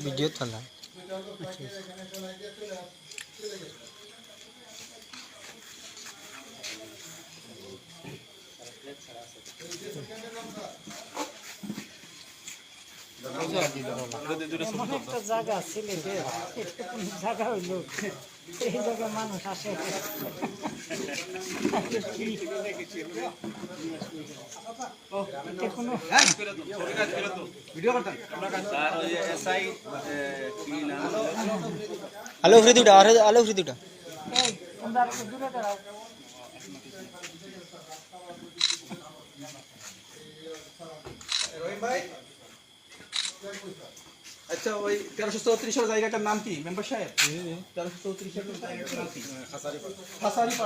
Video চলা একটা জায়গা সিলেটে জায়গা হইল এই জায়গায় মানুষ আসে আলো ফ্রি দুটা আলো ফ্রি দুটা দূরে দাঁড়াও আচ্ছা ওই 1334 জায়গাটার নাম কি মেম্বার সাহেব? 1334 জায়গাটার নাম কি? খাসারি